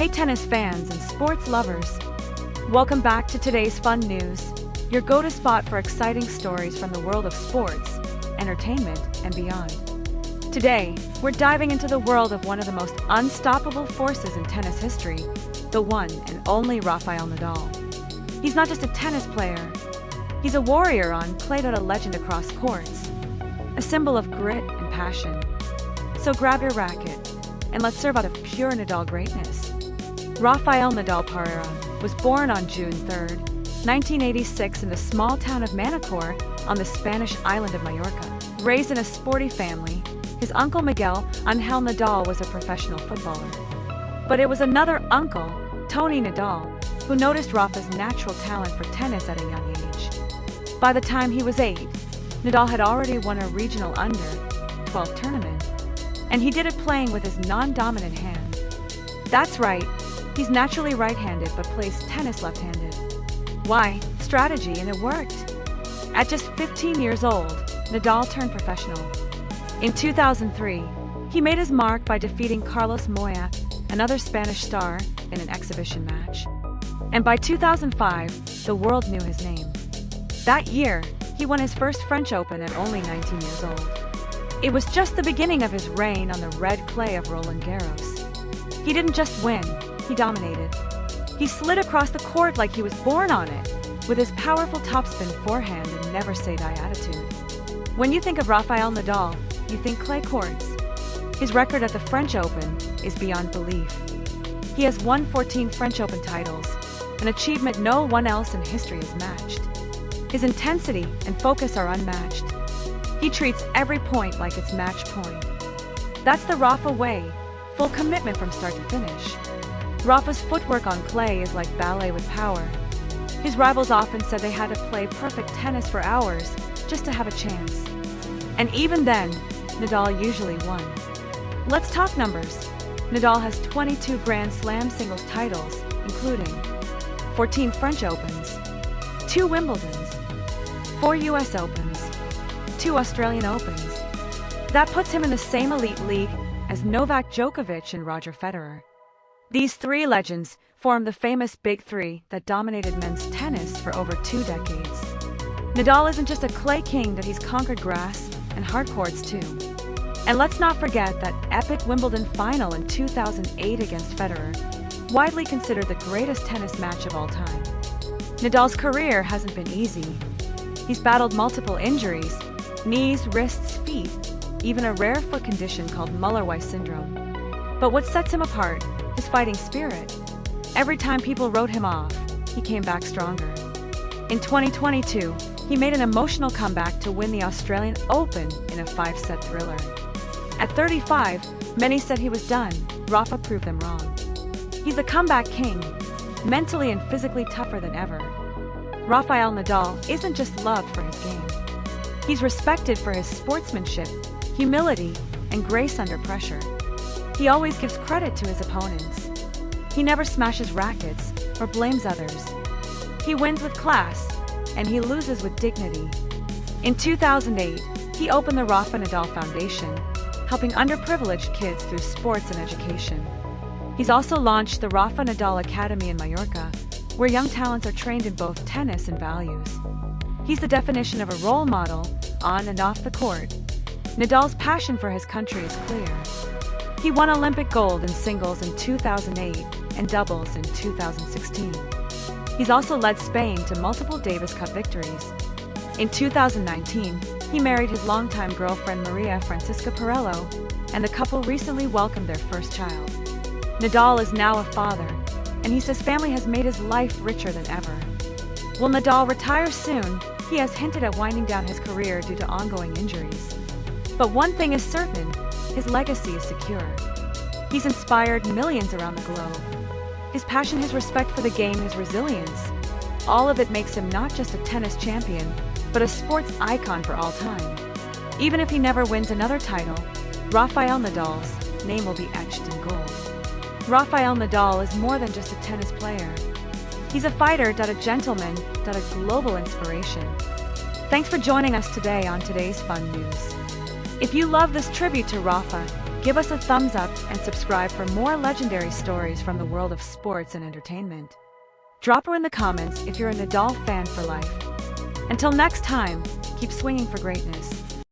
Hey tennis fans and sports lovers! Welcome back to today's fun news, your go-to spot for exciting stories from the world of sports, entertainment, and beyond. Today, we're diving into the world of one of the most unstoppable forces in tennis history, the one and only Rafael Nadal. He's not just a tennis player, he's a warrior on clay, a legend across courts, a symbol of grit and passion. So grab your racket, and let's serve out of pure Nadal greatness. Rafael Nadal Pereira was born on June 3, 1986 in the small town of Manacor on the Spanish island of Mallorca. Raised in a sporty family, his uncle Miguel Angel Nadal was a professional footballer. But it was another uncle, Tony Nadal, who noticed Rafa's natural talent for tennis at a young age. By the time he was 8, Nadal had already won a regional under-12 tournament, and he did it playing with his non-dominant hand. That's right, he's naturally right-handed but plays tennis left-handed. Why? Strategy, and it worked. At just 15 years old, Nadal turned professional. In 2003, he made his mark by defeating Carlos Moya, another Spanish star, in an exhibition match. And by 2005, the world knew his name. That year, he won his first French Open at only 19 years old. It was just the beginning of his reign on the red clay of Roland Garros. He didn't just win, he dominated. He slid across the court like he was born on it, with his powerful topspin forehand and never-say-die attitude. When you think of Rafael Nadal, you think clay courts. His record at the French Open is beyond belief. He has won 14 French Open titles, an achievement no one else in history has matched. His intensity and focus are unmatched. He treats every point like it's match point. That's the Rafa way, full commitment from start to finish. Rafa's footwork on clay is like ballet with power. His rivals often said they had to play perfect tennis for hours just to have a chance. And even then, Nadal usually won. Let's talk numbers. Nadal has 22 Grand Slam singles titles, including 14 French Opens, 2 Wimbledons, 4 US Opens, 2 Australian Opens. That puts him in the same elite league as Novak Djokovic and Roger Federer. These three legends form the famous Big Three that dominated men's tennis for over 2 decades. Nadal isn't just a clay king, that he's conquered grass and hard courts too. And let's not forget that epic Wimbledon final in 2008 against Federer, widely considered the greatest tennis match of all time. Nadal's career hasn't been easy. He's battled multiple injuries, knees, wrists, feet, even a rare foot condition called Mallorca syndrome. But what sets him apart? His fighting spirit. Every time people wrote him off, he came back stronger. In 2022, he made an emotional comeback to win the Australian Open in a 5-set thriller. At 35, many said he was done. Rafa proved them wrong. He's a comeback king, mentally and physically tougher than ever. Rafael Nadal isn't just loved for his game. He's respected for his sportsmanship, humility, and grace under pressure. He always gives credit to his opponents. He never smashes rackets or blames others. He wins with class, and he loses with dignity. In 2008, he opened the Rafa Nadal Foundation, helping underprivileged kids through sports and education. He's also launched the Rafa Nadal Academy in Mallorca, where young talents are trained in both tennis and values. He's the definition of a role model, on and off the court. Nadal's passion for his country is clear. He won Olympic gold in singles in 2008 and doubles in 2016. He's also led Spain to multiple Davis Cup victories. In 2019, he married his longtime girlfriend Maria Francisca Perello, and the couple recently welcomed their first child. Nadal is now a father, and he says family has made his life richer than ever. Will Nadal retire soon? He has hinted at winding down his career due to ongoing injuries. But one thing is certain, his legacy is secure. He's inspired millions around the globe. His passion, his respect for the game, his resilience, all of it makes him not just a tennis champion, but a sports icon for all time. Even if he never wins another title, Rafael Nadal's name will be etched in gold. Rafael Nadal is more than just a tennis player. He's a fighter, a gentleman, a global inspiration. Thanks for joining us today on today's Fun News. If you love this tribute to Rafa, Give us a thumbs up and subscribe for more legendary stories from the world of sports and entertainment. Drop her in the comments if you're a Nadal fan for life. Until next time, keep swinging for greatness.